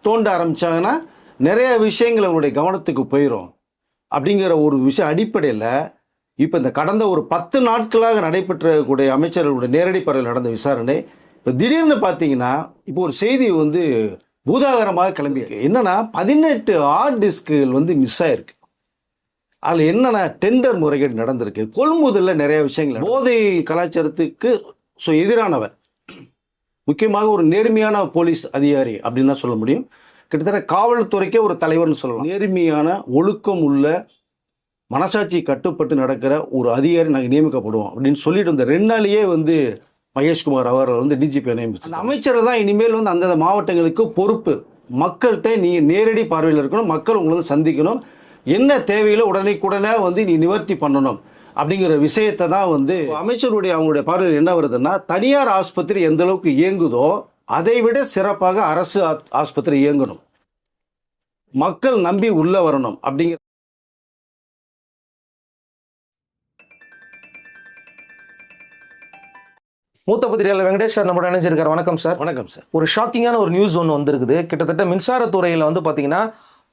தோண்ட ஆரம்பித்தாங்கன்னா நிறைய விஷயங்கள் அவருடைய கவனத்துக்கு போயிடும் அப்படிங்கிற ஒரு விஷயம் அடிப்படையில் இப்போ இந்த கடந்த ஒரு 10 நாட்களாக நடைபெற்றக்கூடிய அமைச்சர்களுடைய நேரடி பார்வையில் நடந்த விசாரணை இப்போ திடீர்னு பார்த்தீங்கன்னா இப்போ ஒரு செய்தி வந்து பூதாகரமாக கிளம்பியிருக்கு. என்னன்னா 18 ஹார்ட் டிஸ்குகள் வந்து மிஸ் ஆயிருக்கு. அதில் என்னன்னா டெண்டர் முறைகேடு நடந்திருக்கு. கொள்முதலில் நிறைய விஷயங்கள் போதை கலாச்சாரத்துக்கு எதிரானவர், முக்கியமாக ஒரு நேர்மையான போலீஸ் அதிகாரி அப்படின்னு தான் சொல்ல முடியும். கிட்டத்தட்ட காவல்துறைக்கே ஒரு தலைவர்னு சொல்லலாம். நேர்மையான ஒழுக்கம் உள்ள மனசாட்சி கட்டுப்பட்டு நடக்கிற ஒரு அதிகாரி நாங்கள் நியமிக்கப்படுவோம் அப்படின்னு சொல்லிட்டு இந்த 2 நாளையே வந்து மகேஷ்குமார் அவர் வந்து டிஜிபி நியமிச்சு அந்த அமைச்சர் தான் இனிமேல் வந்து அந்தந்த மாவட்டங்களுக்கு பொறுப்பு. மக்கள்கிட்ட நீங்கள் நேரடி பார்வையில் இருக்கணும், மக்கள் உங்களை வந்து சந்திக்கணும், என்ன தேவையில உடனே வந்து நீ நிவர்த்தி பண்ணணும் அப்படிங்கிற விஷயத்தை தான் வந்து அமைச்சருடைய அவங்களுடைய பார்வையில் என்ன வருதுன்னா, தனியார் ஆஸ்பத்திரி எந்த அளவுக்கு இயங்குதோ அதை விட சிறப்பாக அரசு ஆஸ்பத்திரி இயங்கணும், மக்கள் நம்பி உள்ள வரணும் அப்படிங்கிற மூத்த பத்திரிகையாளர் வெங்கடேஷ் சார் நம்மளோட இணைஞ்சிருக்காரு. வணக்கம் சார். வணக்கம் சார். ஒரு ஷாக்கிங்கான ஒரு நியூஸ் ஒன்று வந்திருக்குது. கிட்டத்தட்ட மின்சாரத்துறையில் வந்து பார்த்தீங்கன்னா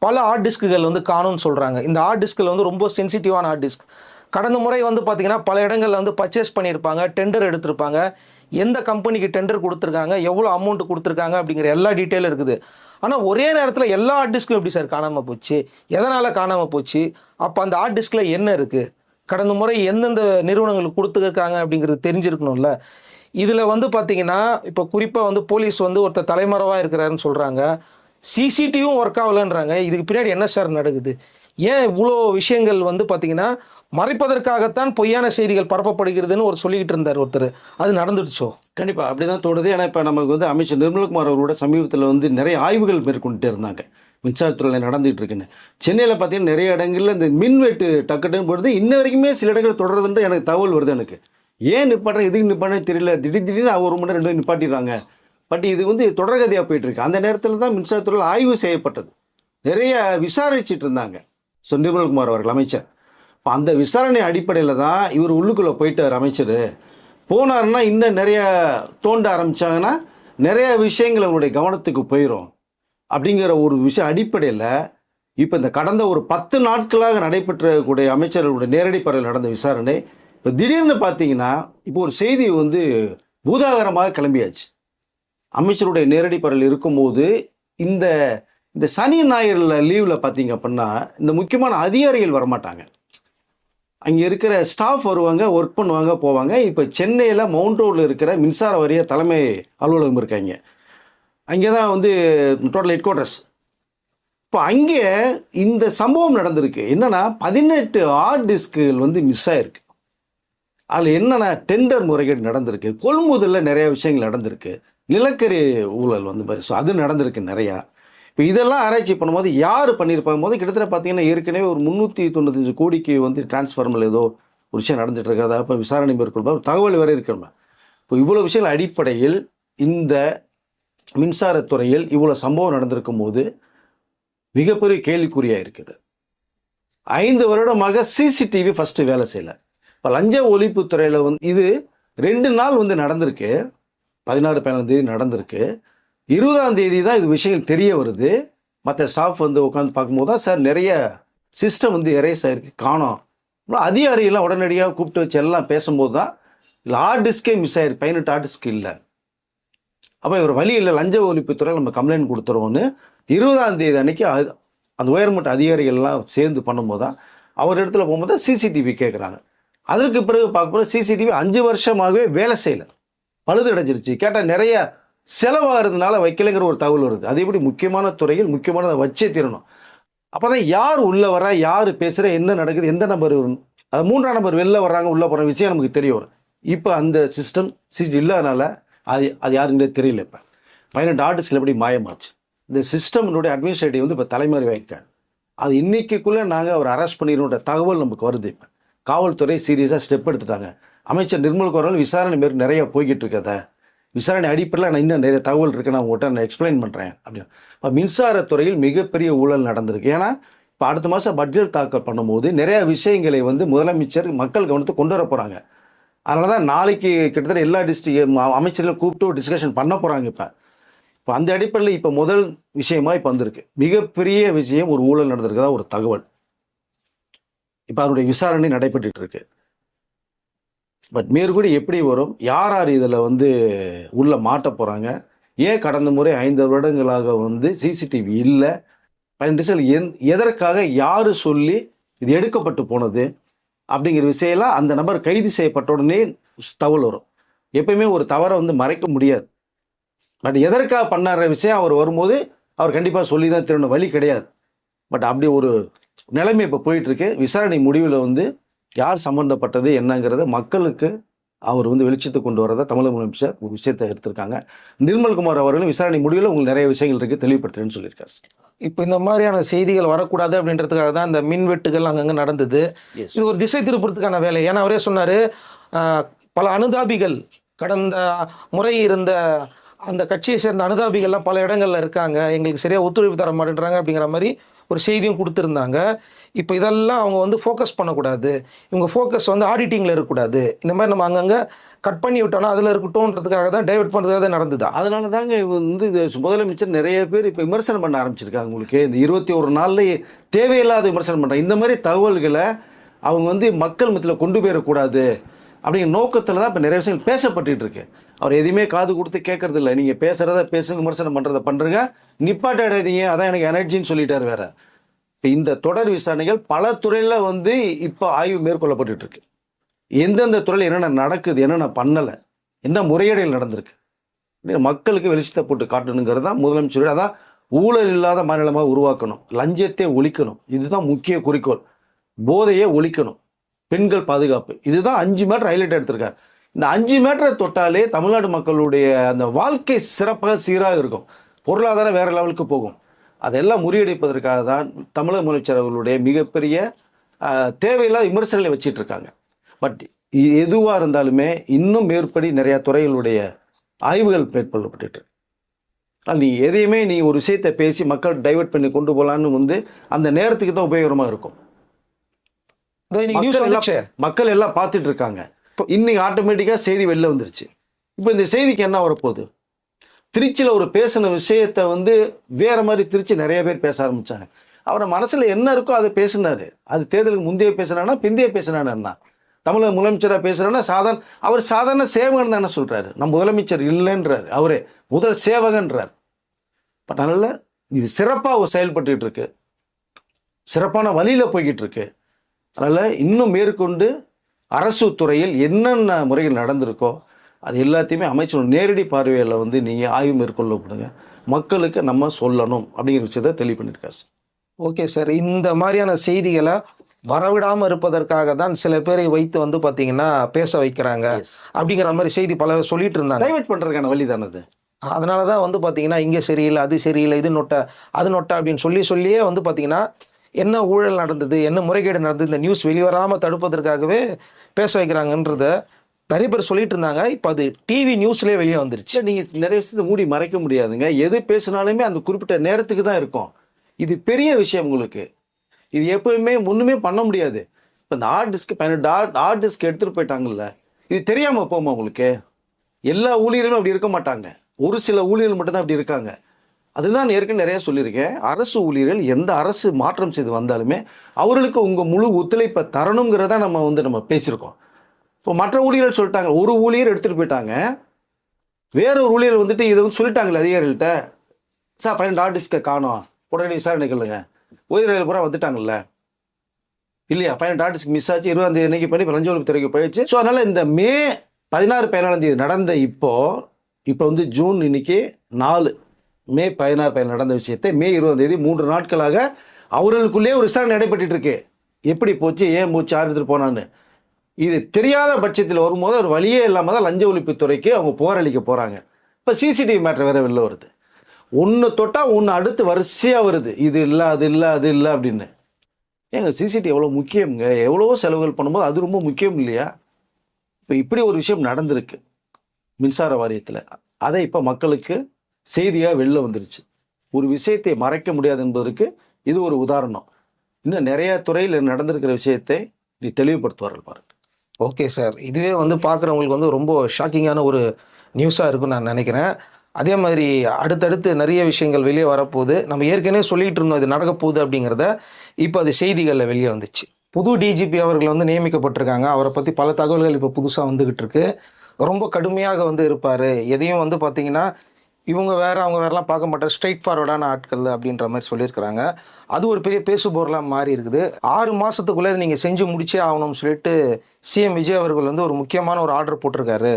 பல ஹார்ட் டிஸ்க்குகள் வந்து காணும்னு சொல்கிறாங்க. இந்த ஹார்ட் டிஸ்கில் வந்து ரொம்ப சென்சிட்டிவான ஹார்ட் டிஸ்க். கடந்த முறை வந்து பார்த்தீங்கன்னா பல இடங்களில் வந்து பர்ச்சேஸ் பண்ணியிருப்பாங்க, டெண்டர் எடுத்திருப்பாங்க, எந்த கம்பெனிக்கு டெண்டர் கொடுத்துருக்காங்க, எவ்வளோ அமௌண்ட் கொடுத்துருக்காங்க அப்படிங்கிற எல்லா டீட்டெயிலும் இருக்குது. ஆனால் ஒரே நேரத்தில் எல்லா ஹார்ட் டிஸ்க்கும் எப்படி சார் காணாமல் போச்சு, எதனால் காணாமல் போச்சு, அப்போ அந்த ஹார்ட் டிஸ்கில் என்ன இருக்குது, கடந்த முறை எந்தெந்த நிறுவனங்களுக்கு கொடுத்துருக்காங்க அப்படிங்கிறது தெரிஞ்சிருக்கணும்ல. இதில் வந்து பார்த்தீங்கன்னா இப்போ குறிப்பாக வந்து போலீஸ் வந்து ஒருத்தர் தலைமறைவாக இருக்கிறாருன்னு சொல்கிறாங்க, சிசிடிவியும் ஒர்க் ஆகலைன்றாங்க. இதுக்கு பின்னாடி என்ன சார் நடக்குது? ஏன் இவ்வளோ விஷயங்கள் வந்து பார்த்தீங்கன்னா மறைப்பதற்காகத்தான் பொய்யான செய்திகள் பரப்பப்படுகிறதுன்னு ஒரு சொல்லிக்கிட்டு இருந்தார் ஒருத்தர், அது நடந்துடுச்சோ? கண்டிப்பாக அப்படி தான் தோணுது. ஏன்னா இப்போ நமக்கு வந்து அமைச்சர் நிர்மல்குமார் அவரோட சமீபத்தில் வந்து நிறைய ஆய்வுகள் மேற்கொண்டுட்டே இருந்தாங்க, மின்சாரத்துறையில் நடந்துகிட்டு இருக்குன்னு. சென்னையில் பார்த்தீங்கன்னா நிறைய இடங்களில் இந்த மின்வெட்டு டக்குன்னு போடுறது இன்ன வரைக்குமே சில இடங்கள் தொடர்றதுன்ற எனக்கு தகவல் வருது. எனக்கு ஏன் நிப்பாட்டுறேன், எதுக்கு நிப்பாட்டேன்னு தெரியல, திடீர்னு 1 மணி நேரம் 2 நிப்பாட்டிடுறாங்க. பட் இது வந்து தொடர்கதையாக போயிட்டுருக்கு. அந்த நேரத்தில் தான் மின்சாரத்துறையில் ஆய்வு செய்யப்பட்டது, நிறைய விசாரிச்சுட்டு இருந்தாங்க நிர்மல்குமார் அவர்கள் அமைச்சர். இப்போ அந்த விசாரணை அடிப்படையில் தான் இவர் உள்ளுக்குள்ளே போயிட்டார். அமைச்சர் போனார்னா இன்னும் நிறைய தோண்ட ஆரம்பித்தாங்கன்னா நிறைய விஷயங்கள் அவருடைய கவனத்துக்கு போயிடும் அப்படிங்கிற ஒரு விஷயம் அடிப்படையில் இப்போ இந்த கடந்த ஒரு 10 நாட்களாக நடைபெற்றக்கூடிய அமைச்சர்களுடைய நேரடி பார்வையில் நடந்த விசாரணை இப்போ திடீர்னு பார்த்தீங்கன்னா இப்போ ஒரு செய்தி வந்து பூதாகரமாக கிளம்பியாச்சு. அமைச்சருடைய நேரடி பார்வையில் இருக்கும்போது இந்த இந்த சனி ஞாயிறில் லீவில் பார்த்தீங்க அப்படின்னா இந்த முக்கியமான அதிகாரிகள் வரமாட்டாங்க, அங்கே இருக்கிற ஸ்டாஃப் வருவாங்க, ஒர்க் பண்ணுவாங்க, போவாங்க. இப்போ சென்னையில் மவுண்ட் ரோடில் இருக்கிற மின்சார வாரிய தலைமை அலுவலகம் இருக்காங்க, அங்கே தான் வந்து டோட்டல் ஹெட் குவார்ட்டர்ஸ். இப்போ அங்கே இந்த சம்பவம் நடந்திருக்கு. என்னென்னா 18 ஹார்ட் டிஸ்குகள் வந்து மிஸ் ஆகிருக்கு. அதில் என்னென்னா டெண்டர் முறைகேடு நடந்திருக்கு, கொள்முதலில் நிறைய விஷயங்கள் நடந்திருக்கு, நிலக்கரி ஊழல் வந்து மாதிரி அது நடந்திருக்கு நிறையா. இப்போ இதெல்லாம் ஆராய்ச்சி பண்ணும்போது யார் பண்ணியிருப்பாங்க போது கிட்டத்தட்ட பார்த்தீங்கன்னா ஏற்கனவே ஒரு 395 கோடிக்கு வந்து டிரான்ஸ்ஃபார்மர் ஏதோ ஒரு விஷயம் நடந்துட்டு இருக்கிறதா இப்போ விசாரணை மேற்கொள்ளும் தகவல் வரை இருக்கணும். இப்போ இவ்வளோ விஷயங்கள் அடிப்படையில் இந்த மின்சாரத்துறையில் இவ்வளோ சம்பவம் நடந்திருக்கும் போது மிகப்பெரிய கேள்விக்குறியாக இருக்குது. 5 வருடமாக சிசிடிவி ஃபஸ்ட்டு வேலை செய்யலை. இப்போ லஞ்ச ஒழிப்புத்துறையில் வந்து இது 2 நாள் வந்து நடந்திருக்கு, 16-17 தேதி நடந்திருக்கு. 20ஆம் தேதி தான் இது விஷயம் தெரிய வருது. மற்ற ஸ்டாஃப் வந்து உட்காந்து பார்க்கும்போது தான் சார் நிறைய சிஸ்டம் வந்து எரேஸ் ஆகிருக்கு, காணோம். அதிகாரிகள்லாம் உடனடியாக கூப்பிட்டு வச்சு எல்லாம் பேசும்போது தான் இல்லை ஹார்ட் டிஸ்கே மிஸ் ஆயிருக்கு, 18 ஹார்ட் டிஸ்க் இல்லை. அப்போ இவர் வழி இல்லை, லஞ்ச ஒழிப்புத்துறையில் நம்ம கம்ப்ளைண்ட் கொடுத்துருவோன்னு 20ஆம் தேதி அன்னைக்கு அந்த உயர்மட்ட அதிகாரிகள்லாம் சேர்ந்து பண்ணும்போது தான் அவர் இடத்துல போகும்போது தான் சிசிடிவி கேட்குறாங்க. அதற்கு பிறகு பார்க்கும்போது சிசிடிவி 5 வருஷமாகவே வேலை செய்யலை, பழுது அடைஞ்சிருச்சு. கேட்டால் நிறைய செலவாகிறதுனால வைக்கலைங்கிற ஒரு தகவல் வருது. அது எப்படி முக்கியமான துறையில் முக்கியமானதை வச்சே தீரணும். அப்போ தான் யார் உள்ளே வரா, யார் பேசுகிற, என்ன நடக்குது, எந்த நம்பர், அது 3ஆம் நம்பர் வெளில வர்றாங்க, உள்ளே போகிற விஷயம் நமக்கு தெரிய வரும். இப்போ அந்த சிஸ்டம் இல்லாதனால அது யாருன்னே தெரியல. இப்போ 18 ஆர்டிஸ்டில் எப்படி மாயமாச்சு. இந்த சிஸ்டம்னுடைய அட்மினிஸ்ட்ரேட்டிவ் வந்து இப்போ தலைமறை வைக்காது. அது இன்னைக்குள்ளே நாங்கள் அவர் அரெஸ்ட் பண்ணிடுற தகவல் நமக்கு வருது. இப்போ காவல்துறை சீரியஸாக ஸ்டெப் எடுத்துட்டாங்க. அமைச்சர் நிர்மல்குமார் விசாரணை மாரி நிறைய போய்கிட்டு இருக்கத விசாரணை அடிப்படையில் நான் இன்னும் நிறைய தகவல் இருக்கு, நான் உங்கள்கிட்ட நான் எக்ஸ்பிளைன் பண்ணுறேன் அப்படின்னு. இப்போ மின்சாரத்துறையில் மிகப்பெரிய ஊழல் நடந்திருக்கு. ஏன்னா இப்போ அடுத்த மாதம் பட்ஜெட் தாக்கல் பண்ணும்போது நிறைய விஷயங்களை வந்து முதலமைச்சர் மக்கள் கவனத்தை கொண்டு வர போகிறாங்க. அதனால தான் நாளைக்கு கிட்டத்தட்ட எல்லா அமைச்சர்களும் கூப்பிட்டு டிஸ்கஷன் பண்ண போகிறாங்க. இப்போ அந்த அடிப்படையில் இப்போ முதல் விஷயமா இப்போ வந்திருக்கு. மிகப்பெரிய விஷயம் ஒரு ஊழல் நடந்திருக்கதா ஒரு தகவல். இப்போ அதனுடைய விசாரணை நடைபெற்றுட்டு இருக்கு. பட் மேற்கூடி எப்படி வரும், யார் யார் இதில் வந்து உள்ள மாட்ட போகிறாங்க, ஏன் கடந்த முறை 5 வருடங்களாக வந்து சிசிடிவி இல்லை, எதற்காக யார் சொல்லி இது எடுக்கப்பட்டு போனது அப்படிங்கிற விஷயம்லாம் அந்த நபர் கைது செய்யப்பட்ட உடனே தகவல் வரும். எப்பயுமே ஒரு தவறை வந்து மறைக்க முடியாது. பட் எதற்காக பண்ணார விஷயம் அவர் வரும்போது அவர் கண்டிப்பாக சொல்லி தான் திரும்ப வழி கிடையாது. பட் அப்படி ஒரு நிலைமை இப்போ போயிட்டுருக்கு. விசாரணை முடிவில் வந்து யார் சம்மந்தப்பட்டது என்னங்கிறத மக்களுக்கு அவர் வந்து வெளிச்சத்துக்கு கொண்டு வரதை தமிழக முதலமைச்சர் ஒரு விஷயத்தை எடுத்திருக்காங்க. நிர்மல்குமார் அவர்களும் விசாரணை முடிவில் உங்களுக்கு நிறைய விஷயங்கள் இருக்குது தெளிவுபடுத்துறேன்னு சொல்லியிருக்காரு. இப்போ இந்த மாதிரியான செய்திகள் வரக்கூடாது அப்படின்றதுக்காக தான் இந்த மின்வெட்டுகள் அங்கங்கே நடந்தது. இது ஒரு திசை திருப்புறதுக்கான வேலை. ஏன்னா அவரே சொன்னார், பல அனுதாபிகள் கடந்த முறை இருந்த அந்த கட்சியை சேர்ந்த அனுதாபிகள்லாம் பல இடங்கள்ல இருக்காங்க, எங்களுக்கு சரியாக ஒத்துழைப்பு தர மாட்டேன்றாங்க அப்படிங்கிற மாதிரி ஒரு செய்தியும் கொடுத்துருந்தாங்க. இப்போ இதெல்லாம் அவங்க வந்து ஃபோக்கஸ் பண்ணக்கூடாது, இவங்க ஃபோக்கஸ் வந்து ஆடிட்டிங்கில் இருக்கக்கூடாது, இந்த மாதிரி நம்ம அங்கங்கே கட் பண்ணி விட்டோம்னா அதில் இருக்கட்டும்ன்றதுக்காக தான் டைவெர்ட் பண்ணுறதுக்காக தான் நடந்துதா? அதனால தாங்க வந்து முதலமைச்சர் நிறைய பேர் இப்போ விமர்சனம் பண்ண ஆரம்பிச்சிருக்காங்க. உங்களுக்கு இந்த 21 நாளில் தேவையில்லாத விமர்சனம் பண்ணுறாங்க. இந்த மாதிரி தகவல்களை அவங்க வந்து மக்கள் மத்தியில் கொண்டு போயிடக்கூடாது அப்படிங்கிற நோக்கத்தில் தான் இப்போ நிறைய விஷயங்கள் பேசப்பட்டு இருக்கு. அவர் எதுவுமே காது கொடுத்து கேட்கறது இல்லை. நீங்கள் பேசுகிறத பேசுங்க, விமர்சனம் பண்ணுறதை பண்ணுறங்க, நிப்பாட்டாடாதீங்க, அதான் எனக்கு எனர்ஜின்னு சொல்லிட்டார் வேற. இப்போ இந்த தொடர் விசாரணைகள் பல துறையில் வந்து இப்போ ஆய்வு மேற்கொள்ளப்பட்டு இருக்கு. எந்தெந்த துறையில் என்னென்ன நடக்குது, என்னென்ன பண்ணலை, என்ன முறையீடுகள் நடந்திருக்கு, மக்களுக்கு வெளிச்சத்தை போட்டு காட்டணுங்கிறது தான் முதலமைச்சர். அதான் ஊழல் இல்லாத மாநிலமாக உருவாக்கணும், லஞ்சத்தை ஒழிக்கணும், இதுதான் முக்கிய குறிக்கோள். போதையை ஒழிக்கணும், பெண்கள் பாதுகாப்பு, இதுதான் 5 மேட்டர் ஹைலைட் எடுத்திருக்காரு. இந்த 5 மேட்டரை தொட்டாலே தமிழ்நாடு மக்களுடைய அந்த வாழ்க்கை சிறப்பாக சீராக இருக்கும், பொருளாதாரம் வேற லெவலுக்கு போகும். அதெல்லாம் முறியடிப்பதற்காக தான் தமிழக முதலமைச்சர் அவர்களுடைய மிகப்பெரிய தேவையில்லாத விமர்சனங்களை வச்சிட்டு இருக்காங்க. பட் எதுவாக இருந்தாலுமே இன்னும் மேற்படி நிறையா துறைகளுடைய ஆய்வுகள் மேற்கொள்ளப்பட்டு. நீ எதையுமே நீ ஒரு விஷயத்தை பேசி மக்கள் டைவெர்ட் பண்ணி கொண்டு போகலான்னு வந்து அந்த நேரத்துக்கு தான் உபயோகமாக இருக்கும். மக்கள் எல்லாம் பார்த்துட்டு இருக்காங்க. இன்னைக்கு ஆட்டோமேட்டிக்காக செய்தி வெளில வந்துருச்சு. இப்போ இந்த செய்திக்கு என்ன வரப்போகுது, திருச்சியில் ஒரு பேசின விஷயத்தை வந்து வேற மாதிரி திருச்சி நிறைய பேர் பேச ஆரம்பிச்சாங்க. அவரை மனசில் என்ன இருக்கோ அதை பேசினாரு. அது தேர்தலுக்கு முந்தைய பேசினானா பிந்தைய பேசினானா, தமிழக முதலமைச்சராக பேசுகிறான்னா அவர் சாதாரண சேவகன் தானே சொல்கிறாரு. நம்ம முதலமைச்சர் இல்லைன்றார், அவரே முதல் சேவகன்றார். பட் அதனால் இது சிறப்பாக செயல்பட்டு இருக்கு, சிறப்பான வழியில் போய்கிட்டு இருக்கு. அதனால் இன்னும் மேற்கொண்டு அரசு துறையில் என்னென்ன முறைகள் நடந்திருக்கோ அது எல்லாத்தையுமே அமைச்சர் நேரடி பார்வையில் வந்து நீங்கள் ஆய்வு மேற்கொள்ளப்படுங்க, மக்களுக்கு நம்ம சொல்லணும் அப்படிங்கிற விஷயத்தை தெளிவு பண்ணியிருக்காரு. ஓகே சார், இந்த மாதிரியான செய்திகளை வரவிடாமல் இருப்பதற்காக தான் சில பேரை வைத்து வந்து பார்த்தீங்கன்னா பேச வைக்கிறாங்க அப்படிங்கிற மாதிரி செய்தி பல சொல்லிட்டு இருந்தாங்க. டைவர்ட் பண்ணுறதுக்கான வழி தானே அது. அதனால தான் வந்து பார்த்தீங்கன்னா இங்கே சரியில்லை, அது சரியில்லை, இது நொட்டை, அது நொட்டை அப்படின்னு சொல்லியே வந்து பார்த்தீங்கன்னா என்ன ஊழல் நடந்தது, என்ன முறைகேடு நடந்தது, இந்த நியூஸ் வெளிவராமல் தடுப்பதற்காகவே பேச வைக்கிறாங்கன்றத நிறைய பேர் சொல்லிட்டு இருந்தாங்க. இப்போ அது டிவி நியூஸ்லேயே வெளியே வந்துருச்சு. நீங்கள் நிறைய விஷயத்தை மூடி மறைக்க முடியாதுங்க. எது பேசினாலுமே அந்த குறிப்பிட்ட நேரத்துக்கு தான் இருக்கும். இது பெரிய விஷயம் உங்களுக்கு. இது எப்பவுமே முன்னுமே பண்ண முடியாது. இப்போ இந்த ஹார்ட் டிஸ்க் 18 ஹார்ட் டிஸ்க் எடுத்துகிட்டு போயிட்டாங்கல்ல, இது தெரியாமல் போமா உங்களுக்கு? எல்லா ஊழியர்களும் அப்படி இருக்க மாட்டாங்க, ஒரு சில ஊழியர்கள் மட்டும்தான் அப்படி இருக்காங்க. அதுதான் ஏற்கனவே நிறைய சொல்லியிருக்கேன். அரசு ஊழியர்கள் எந்த அரசு மாற்றம் செய்து வந்தாலுமே அவர்களுக்கு உங்கள் முழு ஒத்துழைப்பை தரணுங்கிறத நம்ம பேசியிருக்கோம். இப்போ மற்ற ஊழியர்கள் சொல்லிட்டாங்க, ஒரு ஊழியர் எடுத்துகிட்டு போயிட்டாங்க, வேற ஒரு ஊழியர் வந்துட்டு இதை வந்து சொல்லிட்டாங்களே அதிகாரிகள்கிட்ட, சார் 18 ஹார்ட் டிஸ்கை காணோம், உடனே விசாரணை கொள்ளுங்க. உயிரிழப்பு பூரா வந்துட்டாங்கல்ல இல்லையா? 18 ஹார்ட் டிஸ்க் மிஸ் ஆச்சு, 20ஆம் தேதி இன்னைக்கு பண்ணி லஞ்ச ஒழிப்பு துறைக்கு போயிடுச்சு. ஸோ அதனால் இந்த மே 16 17ஆம் தேதி நடந்த இப்போ வந்து ஜூன் இன்னைக்கு 4, மே 16 17 நடந்த விஷயத்தை மே 20ஆம் தேதி 3 நாட்களாக அவர்களுக்குள்ளே ஒரு விசாரணை நடைபெற்று இருக்கு. எப்படி போச்சு, ஏன் போச்சு, யார் எடுத்துகிட்டு போனான்னு. இது தெரியாத பட்சத்தில் வரும்போது ஒரு வழியே இல்லாமல் தான் லஞ்ச ஒழிப்புத்துறைக்கு அவங்க போராளிக்க போகிறாங்க. இப்போ சிசிடிவி மேட்டர் வேறு வெளில வருது, ஒன்று தொட்டால் ஒன்று அடுத்து வரிசையாக வருது, இது இல்லை அது இல்லை அது இல்லை அப்படின்னு. ஏங்க சிசிடிவி எவ்வளோ முக்கியங்க, எவ்வளவோ செலவுகள் பண்ணும்போது அது ரொம்ப முக்கியம் இல்லையா? இப்போ இப்படி ஒரு விஷயம் நடந்திருக்கு மின்சார வாரியத்தில், அதை இப்போ மக்களுக்கு செய்தியாக வெளில வந்துருச்சு. ஒரு விஷயத்தை மறைக்க முடியாது என்பதற்கு இது ஒரு உதாரணம். இன்னும் நிறைய துறையில் நடந்திருக்கிற விஷயத்தை நீ தெளிவுபடுத்துவார்கள் பாருங்க. ஓகே சார், இதுவே வந்து பார்க்குறவங்களுக்கு வந்து ரொம்ப ஷாக்கிங்கான ஒரு நியூஸாக இருக்குன்னு நான் நினைக்கிறேன். அதே மாதிரி அடுத்தடுத்து நிறைய விஷயங்கள் வெளியே வரப்போகுது. நம்ம ஏற்கனவே சொல்லிட்டு இருந்தோம் இது நடக்க போகுது அப்படிங்கிறத. இப்போ அது செய்திகளில் வெளியே வந்துச்சு. புது டிஜிபி அவர்கள் வந்து நியமிக்கப்பட்டிருக்காங்க. அவரை பற்றி பல தகவல்கள் இப்போ புதுசாக வந்துகிட்டு இருக்கு. ரொம்ப கடுமையாக வந்து இருப்பார். எதையும் வந்து பார்த்தீங்கன்னா இவங்க வேற அவங்க வேறலாம் பார்க்க மாட்டார். ஸ்ட்ரெயிட் ஃபார்வர்டான ஆட்கள் அப்படின்ற மாதிரி சொல்லியிருக்கிறாங்க. அது ஒரு பெரிய பேசுபொருளாக மாறி இருக்குது. 6 மாதத்துக்குள்ளே நீங்கள் செஞ்சு முடிச்சே ஆகணும்னு சொல்லிட்டு சிஎம் விஜய் அவர்கள் வந்து ஒரு முக்கியமான ஒரு ஆர்டர் போட்டிருக்காரு.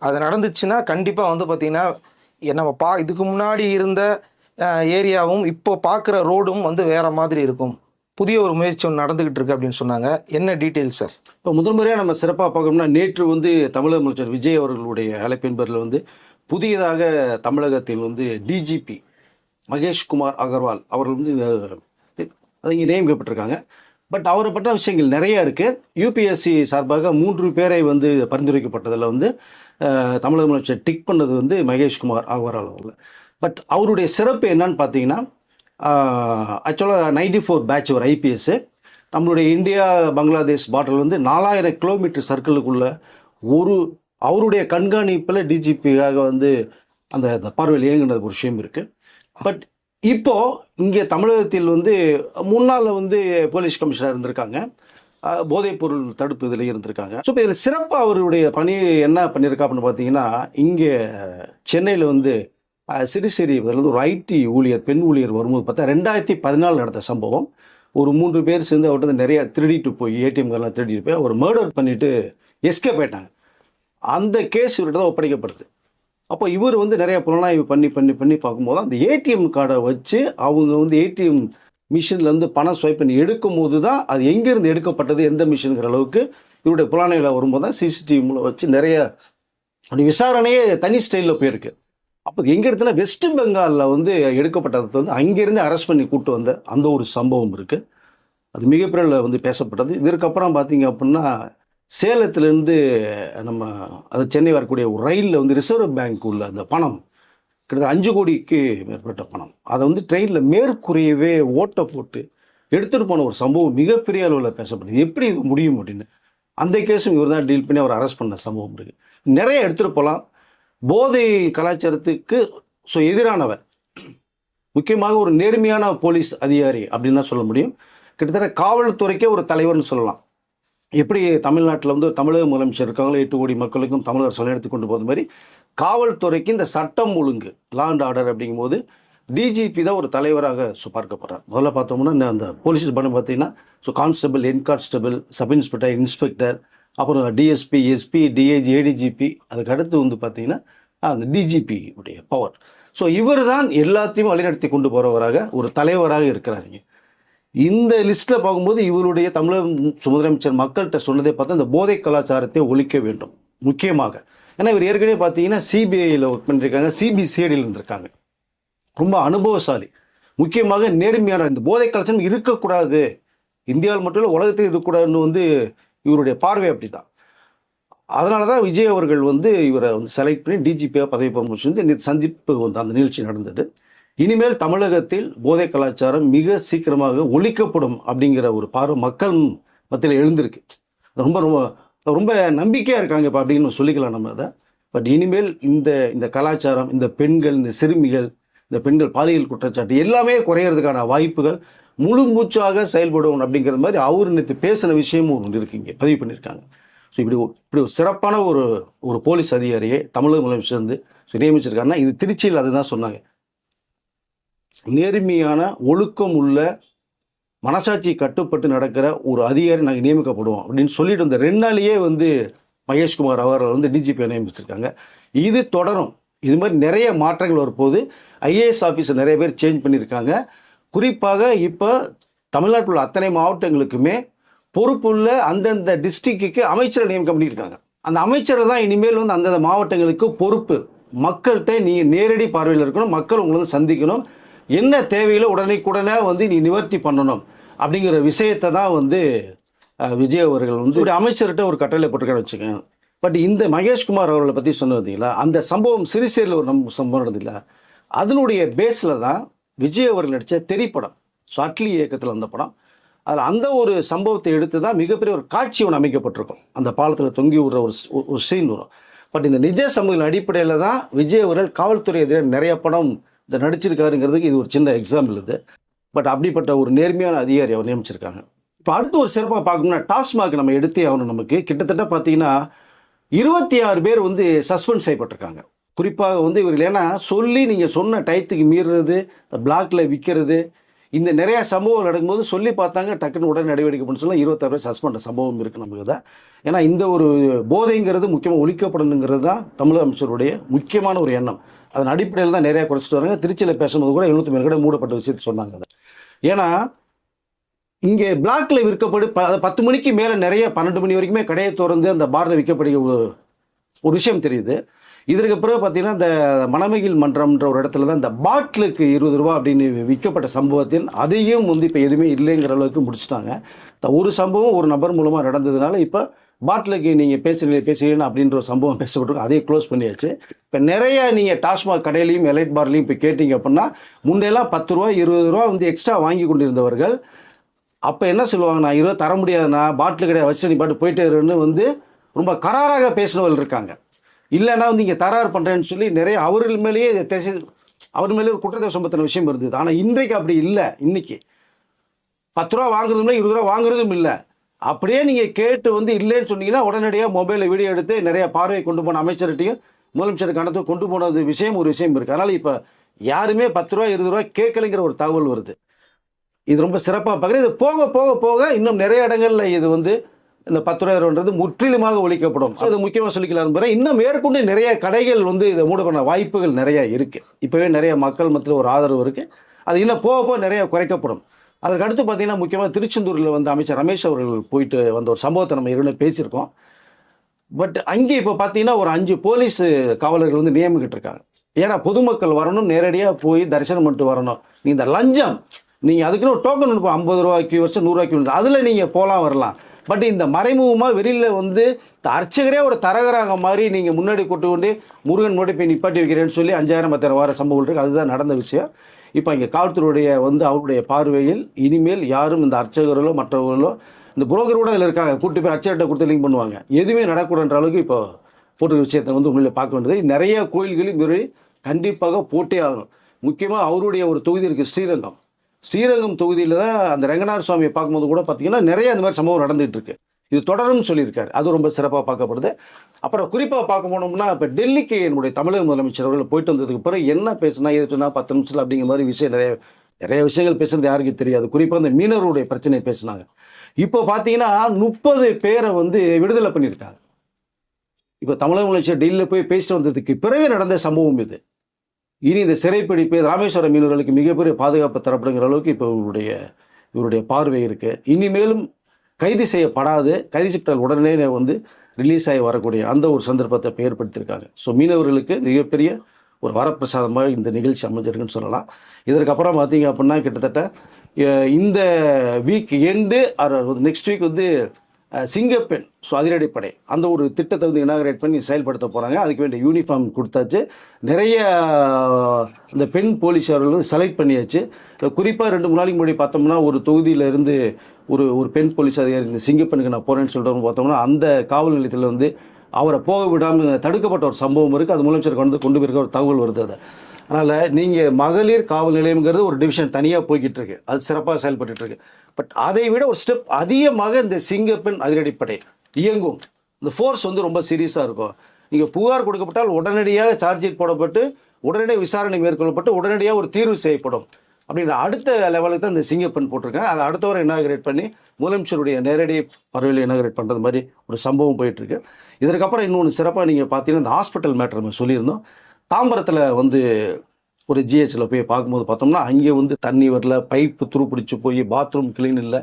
அது நடந்துச்சுன்னா கண்டிப்பாக வந்து பார்த்தீங்கன்னா நம்ம இதுக்கு முன்னாடி இருந்த ஏரியாவும் இப்போ பார்க்குற ரோடும் வந்து வேற மாதிரி இருக்கும். புதிய ஒரு முயற்சி ஒன்று நடந்துகிட்டு இருக்கு அப்படின்னு சொன்னாங்க. என்ன டீட்டெயில்ஸ் சார்? இப்போ முதல் முறையாக நம்ம சிறப்பாக பார்க்கணும்னா நேற்று வந்து தமிழக முதலமைச்சர் விஜய் அவர்களுடைய அழைப்பின் பேரில் வந்து புதியதாக தமிழகத்தில் வந்து டிஜிபி மகேஷ்குமார் அகர்வால் அவர்கள் வந்து அது இங்கே நியமிக்கப்பட்டிருக்காங்க. பட் அவரை பற்ற விஷயங்கள் நிறைய இருக்குது. யூபிஎஸ்சி சார்பாக 3 பேரை வந்து பரிந்துரைக்கப்பட்டதில் வந்து தமிழக முதலமைச்சர் டிக் பண்ணது வந்து மகேஷ்குமார் அகர்வால் அவர்கள். பட் அவருடைய சிறப்பு என்னன்னு பார்த்தீங்கன்னா ஆக்சுவலாக 94 பேட்ச் ஒரு ஐபிஎஸ்ஸு நம்மளுடைய இந்தியா பங்களாதேஷ் பார்டர் வந்து 4000 கிலோமீட்டர் சர்க்கிளுக்குள்ள அவருடைய கண்காணிப்பில் டிஜிபியாக வந்து அந்த பார்வையில் இயங்குனது ஒரு விஷயம் இருக்குது. பட் இப்போது இங்கே தமிழகத்தில் வந்து முன்னால் வந்து போலீஸ் கமிஷனர் இருந்திருக்காங்க, போதைப்பொருள் தடுப்பு இதில் இருந்திருக்காங்க. ஸோ இப்போ இதில் சிறப்பாக அவருடைய பணி என்ன பண்ணியிருக்கா அப்படின்னு பார்த்தீங்கன்னா, இங்கே சென்னையில் வந்து சிறுசேரி இதில் வந்து ஒரு ஐடி ஊழியர் பெண் ஊழியர் வரும்போது பார்த்தா 2014 நடந்த சம்பவம். ஒரு 3 பேர் சேர்ந்து அவர்கிட்ட நிறைய திருடிட்டு போய் ஏடிஎம் கார்டெலாம் திருடிட்டு போய் அவர் மர்டர் பண்ணிவிட்டு எஸ்கேப் ஆயிட்டாங்க. அந்த கேஸ் இவர்கிட்ட தான் ஒப்படைக்கப்படுது. அப்போ இவர் வந்து நிறைய புலனாய்வு பண்ணி பண்ணி பண்ணி பார்க்கும்போது அந்த ஏடிஎம் கார்டை வச்சு அவங்க வந்து ஏடிஎம் மிஷின்லேருந்து பணம் ஸ்வைப் பண்ணி எடுக்கும் போது தான் அது எங்கேருந்து எடுக்கப்பட்டது எந்த மிஷினுங்கிற அளவுக்கு இவருடைய புலனாய்வில் வரும்போது தான் சிசிடிவி மூலம் வச்சு நிறைய விசாரணையே தனி ஸ்டைலில் போயிருக்கு. அப்போ எங்கே எடுத்தனா வெஸ்ட் பெங்காலில் வந்து எடுக்கப்பட்டது வந்து அங்கேருந்து அரெஸ்ட் பண்ணி கூப்பிட்டு வந்த அந்த ஒரு சம்பவம் இருக்குது. அது மிகப்பெரிய வந்து பேசப்பட்டது. இதற்கப்புறம் பார்த்தீங்க அப்படின்னா சேலத்திலேருந்து நம்ம அது சென்னை வரக்கூடிய ஒரு ரயிலில் வந்து ரிசர்வ் பேங்க் உள்ள அந்த பணம் கிட்டத்தட்ட 5 கோடிக்கு மேற்பட்ட பணம் அதை வந்து ட்ரெயினில் மேற்கூறியவே ஓட்டை போட்டு எடுத்துகிட்டு போன ஒரு சம்பவம் மிகப்பெரிய அளவில் பேசப்படுது. எப்படி இது முடியும் அப்படின்னு அந்த கேஸும் இவர் தான் டீல் பண்ணி அவர் அரெஸ்ட் பண்ண சம்பவம் இருக்குது. நிறைய எடுத்துகிட்டு போகலாம். போதை கலாச்சாரத்துக்கு எதிரானவர், முக்கியமாக ஒரு நேர்மையான போலீஸ் அதிகாரி அப்படின்னு தான் சொல்ல முடியும். கிட்டத்தட்ட காவல்துறைக்கே ஒரு தலைவர்னு சொல்லலாம். எப்படி தமிழ்நாட்டில் வந்து தமிழக முதலமைச்சர் இருக்காங்களோ 8 கோடி மக்களுக்கும் தமிழர் சொல்ல எடுத்து கொண்டு போகிற மாதிரி காவல்துறைக்கு இந்த சட்டம் ஒழுங்கு லா அண்ட் ஆர்டர் அப்படிங்கும்போது டிஜிபி தான் ஒரு தலைவராக பார்க்கப்படுறார். முதல்ல பார்த்தோம்னா அந்த போலீஸ் டிபார்ட்மெண்ட் பார்த்தீங்கன்னா constable, head constable, sub inspector, inspector, அப்புறம் டிஎஸ்பி, எஸ்பி, டிஐஜி, ஏடிஜிபி, அதுக்கு அடுத்து வந்து பார்த்தீங்கன்னா அந்த டிஜிபி உடைய பவர். இவர் தான் எல்லாத்தையும் வழிநடத்தி கொண்டு போகிறவராக ஒரு தலைவராக இருக்கிறாருங்க. இந்த லிஸ்ட்டில் பார்க்கும்போது இவருடைய தமிழக முதலமைச்சர் மக்கள்கிட்ட சொன்னதே பார்த்தா இந்த போதை கலாச்சாரத்தை ஒழிக்க வேண்டும் முக்கியமாக. ஏன்னா இவர் ஏற்கனவே பார்த்தீங்கன்னா சிபிஐயில் ஒர்க் பண்ணியிருக்காங்க, சிபிசிஐடியில் இருந்திருக்காங்க. ரொம்ப அனுபவசாலி, முக்கியமாக நேர்மையான. இந்த போதை கலாச்சாரம் இருக்கக்கூடாது, இந்தியாவில் மட்டும் இல்லை உலகத்தில் இருக்கக்கூடாதுன்னு வந்து இவருடைய பார்வை அப்படி தான். அதனால தான் விஜய் அவர்கள் வந்து இவரை வந்து செலக்ட் பண்ணி டிஜிபியாக பதவி பிரமோஷன் இந்த சந்திப்பு வந்து அந்த நிகழ்ச்சி நடந்தது. இனிமேல் தமிழகத்தில் போதை கலாச்சாரம் மிக சீக்கிரமாக ஒழிக்கப்படும் அப்படிங்கிற ஒரு பார்வை மக்கள் மத்தியில் எழுந்திருக்கு. ரொம்ப ரொம்ப ரொம்ப நம்பிக்கையாக இருக்காங்க இப்போ அப்படின்னு சொல்லிக்கலாம் நம்ம அதை. பட் இனிமேல் இந்த கலாச்சாரம், இந்த பெண்கள், இந்த சிறுமிகள், இந்த பெண்கள் பாலியல் குற்றச்சாட்டு எல்லாமே குறையிறதுக்கான வாய்ப்புகள் முழு மூச்சாக செயல்படும் அப்படிங்கிற மாதிரி அவர் நேற்று பேசின விஷயமும் ஒன்று இருக்குங்க, பதிவு பண்ணியிருக்காங்க. இப்படி ஒரு சிறப்பான ஒரு போலீஸ் அதிகாரியை தமிழக முதலமைச்சர் வந்து நியமிச்சிருக்காருன்னா இது திருச்சியில் அதுதான் சொன்னாங்க. நேர்மையான ஒழுக்கம் உள்ள மனசாட்சி கட்டுப்பட்டு நடக்கிற ஒரு அதிகாரி நாங்கள் நியமிக்கப்படுவோம் அப்படின்னு சொல்லிட்டு இந்த 2 நாளையே வந்து மகேஷ்குமார் அவர்கள் வந்து டிஜிபி நியமிச்சிருக்காங்க. இது தொடரும். இது மாதிரி நிறைய மாற்றங்கள் வரப்போது. ஐஏஎஸ் ஆஃபீஸர் நிறைய பேர் சேஞ்ச் பண்ணியிருக்காங்க. குறிப்பாக இப்போ தமிழ்நாட்டில் உள்ள அத்தனை மாவட்டங்களுக்குமே பொறுப்புள்ள அந்தந்த டிஸ்ட்ரிக்ட்டுக்கு அமைச்சரை நியமனம் பண்ணியிருக்காங்க. அந்த அமைச்சர் தான் இனிமேல் வந்து அந்தந்த மாவட்டங்களுக்கு பொறுப்பு. மக்கள்கிட்ட நீங்கள் நேரடி பார்வையில் இருக்கணும், மக்கள் உங்களை வந்து சந்திக்கணும், என்ன தேவையில உடனே வந்து நீ நிவர்த்தி பண்ணணும் அப்படிங்கிற விஷயத்தை தான் வந்து விஜய் அவர்கள் வந்து அமைச்சர்கிட்ட ஒரு கட்டளை போட்டிருக்கான்னு வச்சுக்கோங்க. பட் இந்த மகேஷ்குமார் அவர்களை பற்றி சொன்னதில்லை, அந்த சம்பவம் சிறுசேரியில் ஒரு சம்பவம் நடந்தில்லை, அதனுடைய பேஸில் தான் விஜய் அவர்கள் நடித்த திரைப்படம் அட்லி இயக்கத்தில் வந்த படம். அதில் அந்த ஒரு சம்பவத்தை எடுத்து தான் மிகப்பெரிய ஒரு காட்சி ஒன்று அமைக்கப்பட்டிருக்கும். அந்த பாலத்தில் தொங்கி விடுற ஒரு சீன் வரும். பட் இந்த நிஜ சம்பவங்கள் அடிப்படையில் தான் விஜய் அவர்கள் காவல்துறை எதிராக நிறைய படம் இந்த நடிச்சிருக்காருங்கிறதுக்கு இது ஒரு சின்ன எக்ஸாம்பிள் இது. பட் அப்படிப்பட்ட ஒரு நேர்மையான அதிகாரி அவர் நியமிச்சிருக்காங்க. இப்போ அடுத்து ஒரு சிறப்பாக பார்க்கணும்னா டாஸ்மாக் நம்ம எடுத்தே ஆகணும். நமக்கு கிட்டத்தட்ட பார்த்தீங்கன்னா 26 பேர் வந்து சஸ்பெண்ட் செய்யப்பட்டிருக்காங்க. குறிப்பாக வந்து இவர்கள் ஏன்னா சொல்லி நீங்கள் சொன்ன டயத்துக்கு மீறுறது, பிளாக்ல விற்கிறது, இந்த நிறையா சம்பவங்கள் நடக்கும்போது சொல்லி பார்த்தாங்க, டக்குன்னு உடனே நடவடிக்கை பண்ண சொல்லி 26 பேர் சஸ்பெண்ட் சம்பவம் இருக்குது நமக்கு தான். ஏன்னா இந்த ஒரு போதைங்கிறது முக்கியமாக ஒழிக்கப்படணுங்கிறது தான் தமிழக அமைச்சருடைய முக்கியமான ஒரு எண்ணம். அதன் அடிப்படையில் தான் நிறையா குறைச்சிட்டு வராங்க. திருச்சியில் பேசும்போது கூட 700 கடை மூடப்பட்ட விஷயத்தை சொன்னாங்க. ஏன்னா இங்கே பிளாக்ல விற்கப்படு 10 மணிக்கு மேலே நிறைய 12 மணி வரைக்குமே கடையை திறந்து அந்த பாரில் விற்கப்படுகிற ஒரு விஷயம் தெரியுது. இதற்கு பிறகு பார்த்தீங்கன்னா இந்த மணமகிழ் மன்றம்ன்ற ஒரு இடத்துல தான் இந்த பாட்டிலுக்கு 20 ரூபா அப்படின்னு விற்கப்பட்ட சம்பவத்தில் அதையும் வந்து இப்போ எதுவுமே இல்லைங்கிற அளவுக்கு முடிச்சுட்டாங்க. ஒரு சம்பவம் ஒரு நபர் மூலமாக நடந்ததுனால இப்போ பாட்டிலுக்கு நீங்கள் பேசுகிறீங்க அப்படின்ற ஒரு சம்பவம் பேசப்பட்டிருக்கோம், அதையும் க்ளோஸ் பண்ணியாச்சு. இப்போ நிறைய நீங்கள் டாஸ்மாக் கடையிலையும் எலைட் பார்லையும் இப்போ கேட்டிங்க அப்படின்னா முன்னெல்லாம் 10 ரூபா 20 ரூபா வந்து எக்ஸ்ட்ரா வாங்கி கொண்டிருந்தவர்கள் அப்போ என்ன சொல்லுவாங்க, நான் 20 தர முடியாதுண்ணா, பாட்டில் கிடையாது வச்சு நீ பாட்டு போயிட்டே இருன்னு வந்து ரொம்ப கராராக பேசினவர்கள் இருக்காங்க. இல்லைன்னா வந்து இங்கே தராறு பண்ணுறேன்னு சொல்லி நிறைய அவர்கள் மேலேயே அவர் மேலே ஒரு குற்றத்தை சுமத்தின விஷயம் இருந்தது. ஆனால் இன்றைக்கு அப்படி இல்லை. இன்னைக்கு 10 ரூபா வாங்குறதும் இல்லை, 20 ரூபா வாங்குறதும் இல்லை. அப்படியே நீங்கள் கேட்டு வந்து இல்லைன்னு சொன்னீங்கன்னா உடனடியாக மொபைலில் வீடியோ எடுத்து நிறைய பார்வையை கொண்டு போன அமைச்சர்கிட்டையும் முதலமைச்சருக்கு அனுப்பி கொண்டு போனது ஒரு விஷயம் இருக்குது. அதனால் இப்போ யாருமே 10 ரூபா 20 ரூபா கேட்கலைங்கிற ஒரு தகவல் வருது. இது ரொம்ப சிறப்பாக பார்க்குறேன். இது போக போக போக இன்னும் நிறைய இடங்களில் இது வந்து இந்த 10 ரூபாய்ன்றது முற்றிலுமாக ஒழிக்கப்படும். அது முக்கியமாக சொல்லிக்கலாம். இன்னும் மேற்கொண்டு நிறைய கடைகள் வந்து இதை மூட பண்ண வாய்ப்புகள் நிறைய இருக்குது. இப்போவே நிறைய மக்கள் மத்தியில் ஒரு ஆதரவு இருக்குது. அது இன்னும் போக போக நிறைய குறைக்கப்படும். அதற்கு அடுத்து பார்த்தீங்கன்னா முக்கியமாக திருச்செந்தூரில் வந்து அமைச்சர் ரமேஷ் அவர்கள் போயிட்டு வந்த ஒரு சம்பவத்தை நம்ம ஏற்கனவே பேசியிருக்கோம். பட் அங்கே இப்போ பார்த்தீங்கன்னா ஒரு 5 போலீஸ் காவலர்கள் வந்து நியமிக்கிட்டு இருக்காங்க. ஏன்னா பொதுமக்கள் வரணும், நேரடியாக போய் தரிசனம் பண்ணிட்டு வரணும். நீங்கள் இந்த லஞ்சம் நீங்கள் அதுக்குன்னு ஒரு டோக்கன் அனுப்போம், 50 ரூபாய்க்கு வருஷம் 100 ரூபாய்க்கு அதில் நீங்கள் போகலாம் வரலாம். பட் இந்த மறைமுகமாக வெளியில் வந்து இந்த அர்ச்சகரே ஒரு தரகராக மாதிரி நீங்கள் முன்னாடி கொண்டு கொண்டு முருகன் முன்னாடி போய் நிப்பாட்டி வைக்கிறேன்னு சொல்லி 5000 10,000 வார சம்பவம் இருக்குது. அதுதான் நடந்த விஷயம். இப்போ இங்கே காவல்துறையுடைய வந்து அவருடைய பார்வையில் இனிமேல் யாரும் இந்த அர்ச்சகர்களோ மற்றவர்களோ இந்த புரோக்கர் கூட அதில் இருக்காங்க, கூட்டு போய் அர்ச்சகர்கிட்ட கொடுத்து லிங்க் பண்ணுவாங்க, எதுவுமே நடக்கூடன்ற அளவுக்கு இப்போ போட்டு விஷயத்தை வந்து உண்மையிலே பார்க்க வேண்டியது. நிறைய கோயில்களில் இதுவரை கண்டிப்பாக போட்டே ஆகணும். முக்கியமாக அவருடைய ஒரு தொகுதி இருக்குது ஸ்ரீரங்கம் தொகுதியில் தான் அந்த ரங்கநாத சுவாமியை பார்க்கும்போது கூட பார்த்தீங்கன்னா நிறைய இந்த மாதிரி சம்பவம் நடந்துகிட்டு இருக்கு. இது தொடரும்னு சொல்லியிருக்காரு. அது ரொம்ப சிறப்பாக பார்க்கப்படுது. அப்புறம் குறிப்பாக பார்க்க போனோம்னா இப்போ டெல்லிக்கு என்னுடைய தமிழக முதலமைச்சர் அவர்கள் போயிட்டு வந்ததுக்கு பிறகு என்ன பேசுனா எதுனா 10 நிமிஷத்தில் அப்படிங்கிற மாதிரி விஷயம் நிறைய விஷயங்கள் பேசுறது யாருக்கும் தெரியாது. குறிப்பாக இந்த மீனவருடைய பிரச்சனையை பேசினாங்க. இப்போ பார்த்தீங்கன்னா 30 பேரை வந்து விடுதலை பண்ணியிருக்காங்க. இப்போ தமிழக முதலமைச்சர் டெல்லியில் போய் பேசிட்டு வந்ததுக்கு பிறகு நடந்த சம்பவம் இது. இனி இந்த சிறைப்பிடிப்பு ராமேஸ்வரம் மீனவர்களுக்கு மிகப்பெரிய பாதுகாப்பு தரப்படுங்கிற அளவுக்கு இப்போ இவருடைய பார்வை இருக்குது. இனிமேலும் கைது செய்யப்படாது, கைது செய்யப்பட்டால் உடனே வந்து ரிலீஸ் ஆகி வரக்கூடிய அந்த ஒரு சந்தர்ப்பத்தை இப்போ ஏற்படுத்தியிருக்காங்க. ஸோ மீனவர்களுக்கு மிகப்பெரிய ஒரு வரப்பிரசாதமாக இந்த நிகழ்ச்சி அமைஞ்சிருக்குன்னு சொல்லலாம். இதற்கப்புறம் பார்த்தீங்க அப்படின்னா கிட்டத்தட்ட இந்த வீக் எண்டு நெக்ஸ்ட் வீக் வந்து சிங்கப்பெண் அதிரடிப்படை அந்த ஒரு திட்டத்தை வந்து இனாகரேட் பண்ணி செயல்படுத்த போகிறாங்க. அதுக்கு வேண்டிய யூனிஃபார்ம் கொடுத்தாச்சு. நிறைய இந்த பெண் போலீஸார்கள் வந்து செலக்ட் பண்ணியாச்சு. குறிப்பாக 2-3 நாளைக்கு முன்னாடி பார்த்தோம்னா ஒரு தொகுதியிலேருந்து ஒரு பெண் போலீஸ் அதிகாரி இந்த சிங்கப்பெண்ணுக்கு நான் போகிறேன்னு சொல்லிட்டு பார்த்தோம்னா அந்த காவல் நிலையத்தில் வந்து அவரை போக விடாமல் தடுக்கப்பட்ட ஒரு சம்பவம் இருக்குது. அது முதலமைச்சருக்கு வந்து கொண்டு போயிருக்க ஒரு தகவல் வருது. அதை அதனால் நீங்கள் மகளிர் காவல் நிலையம்ங்கிறது ஒரு டிவிஷன் தனியாக போய்கிட்டு இருக்கு, அது சிறப்பாக செயல்பட்டு இருக்கு. பட் அதை விட ஒரு ஸ்டெப் அதிகமாக இந்த சிங்கப்பெண் அதிரடிப்படை இயங்கும். இந்த ஃபோர்ஸ் வந்து ரொம்ப சீரியஸாக இருக்கும். நீங்கள் புகார் கொடுக்கப்பட்டால் உடனடியாக சார்ஜ் ஷீட் போடப்பட்டு உடனடியாக விசாரணை மேற்கொள்ளப்பட்டு உடனடியாக ஒரு தீர்வு செய்யப்படும் அப்படின்ற அடுத்த லெவலுக்கு தான் இந்த சிங்கப்பெண் போட்டிருக்காங்க. அதை அடுத்த வாரம் இனாகரேட் பண்ணி முதலமைச்சருடைய நேரடி பார்வையில் இனாகரேட் பண்ணுறது மாதிரி ஒரு சம்பவம் போயிட்டுருக்கு. இதற்கப்புறம் இன்னொன்று சிறப்பாக நீங்கள் பார்த்தீங்கன்னா இந்த ஹாஸ்பிட்டல் மேட்டர் நம்ம சொல்லியிருந்தோம். தாம்பரத்தில் வந்து ஒரு ஜிஹெச்சில் போய் பார்க்கும்போது பார்த்தோம்னா அங்கே வந்து தண்ணி வரல, பைப்பு துருப்பிடிச்சு போய் பாத்ரூம் கிளீன் இல்லை,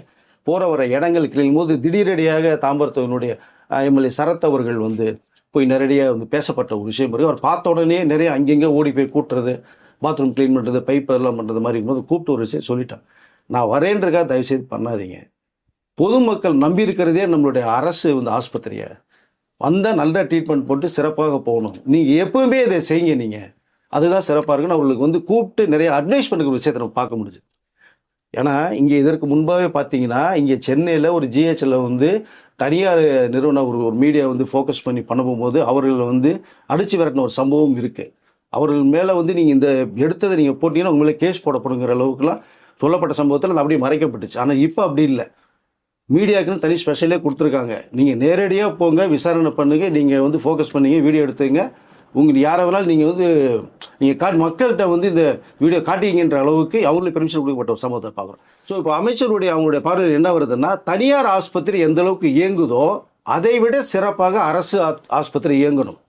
போகிற வர இடங்கள் கிளீன் போது திடீரடியாக தாம்பரத்தினுடைய எம்எல்ஏ சரத் அவர்கள் வந்து போய் நேரடியாக வந்து பேசப்பட்ட ஒரு விஷயம் இருக்குது. அவர் பார்த்த உடனே நிறைய அங்கங்கே ஓடி போய் கூட்டுறது, பாத்ரூம் க்ளீன் பண்ணுறது, பைப் எல்லாம் பண்ணுறது மாதிரி இருக்கும்போது கூப்பிட்டு ஒரு விஷயம் சொல்லிட்டான், நான் வரேன்றக்காக தயவுசெய்து பண்ணாதீங்க. பொதுமக்கள் நம்பி இருக்கிறதே நம்மளுடைய அரசு வந்து ஆஸ்பத்திரியை வந்தால் நல்ல ட்ரீட்மெண்ட் போட்டு சிறப்பாக போகணும், நீங்கள் எப்பவுமே இதை செய்யுங்க, நீங்கள் அதுதான் சிறப்பாக இருக்குன்னு அவர்களுக்கு வந்து கூப்பிட்டு நிறைய அட்வைஸ் பண்ணுற விஷயத்தை நம்ம பார்க்க முடியுது. ஏன்னா இங்கே இதற்கு முன்பாகவே பார்த்தீங்கன்னா இங்கே சென்னையில் ஒரு ஜிஹெச்சில் வந்து தனியார் நிறுவனம் ஒரு மீடியா வந்து ஃபோக்கஸ் பண்ணி பண்ண போகும்போது அவர்கள் வந்து அடிச்சு விரட்டின ஒரு சம்பவம் இருக்குது. அவர்கள் மேலே வந்து நீங்கள் இந்த எடுத்ததை நீங்கள் போட்டீங்கன்னா உங்களே கேஸ் போடப்படுங்கிற அளவுக்குலாம் சொல்லப்பட்ட சம்பவத்தில் அது அப்படியே மறைக்கப்பட்டுச்சு. ஆனால் இப்போ அப்படி இல்லை. மீடியாவுக்குன்னு தனி ஸ்பெஷலே கொடுத்துருக்காங்க. நீங்கள் நேரடியாக போங்க, விசாரணை பண்ணுங்க, நீங்கள் வந்து ஃபோக்கஸ் பண்ணீங்க, வீடியோ எடுத்துங்க, உங்களுக்கு யாரை வேணாலும் நீங்கள் வந்து நீங்கள் மக்கள்கிட்ட வந்து இந்த வீடியோ காட்டிங்கன்ற அளவுக்கு அவங்களுக்கு பெர்மிஷன் கொடுக்கப்பட்ட ஒரு சம்பவத்தை பார்க்குறோம். ஸோ இப்போ அமைச்சருடைய அவங்களுடைய பார்வையில் என்ன வருதுன்னா, தனியார் ஆஸ்பத்திரி எந்த அளவுக்கு இயங்குதோ அதை விட சிறப்பாக அரசு ஆஸ்பத்திரி இயங்கணும்,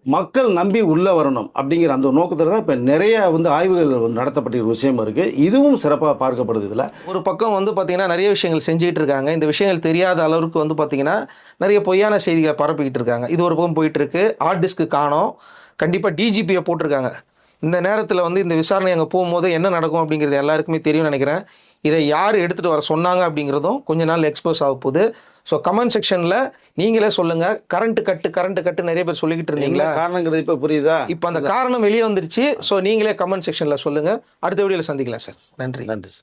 மக்கள் நம்பி உள்ளே வரணும் அப்படிங்கிற அந்த நோக்கத்தில் தான் இப்போ நிறைய வந்து ஆய்வுகள் நடத்தப்பட்ட ஒரு விஷயம் இருக்குது. இதுவும் சிறப்பாக பார்க்கப்படுது. இதில் ஒரு பக்கம் வந்து பார்த்தீங்கன்னா நிறைய விஷயங்கள் செஞ்சுக்கிட்டு இருக்காங்க. இந்த விஷயங்கள் தெரியாத அளவுக்கு வந்து பார்த்தீங்கன்னா நிறைய பொய்யான செய்திகளை பரப்பிக்கிட்டு இருக்காங்க. இது ஒரு பக்கம் போயிட்டு இருக்கு. ஹார்ட் டிஸ்க்கு காணோம், கண்டிப்பாக டிஜிபியை போட்டிருக்காங்க. இந்த நேரத்தில் வந்து இந்த விசாரணை அங்கே போகும்போது என்ன நடக்கும் அப்படிங்கிறது எல்லாருக்குமே தெரியும்னு நினைக்கிறேன். இதை யார் எடுத்துகிட்டு வர சொன்னாங்க அப்படிங்கிறதும் கொஞ்ச நாள் எக்ஸ்போஸ் ஆக போகுது. ஸோ கமெண்ட் செக்ஷனில் நீங்களே சொல்லுங்கள். கரண்ட் கட்டு நிறைய பேர் சொல்லிக்கிட்டு இருந்தீங்களா, காரணங்கிறது இப்போ புரியுதா? இப்போ அந்த காரணம் வெளியே வந்துருச்சு. ஸோ நீங்களே கமெண்ட் செக்ஷனில் சொல்லுங்கள். அடுத்த வீடியோவில் சந்திக்கலாம் சார். நன்றி. நன்றி.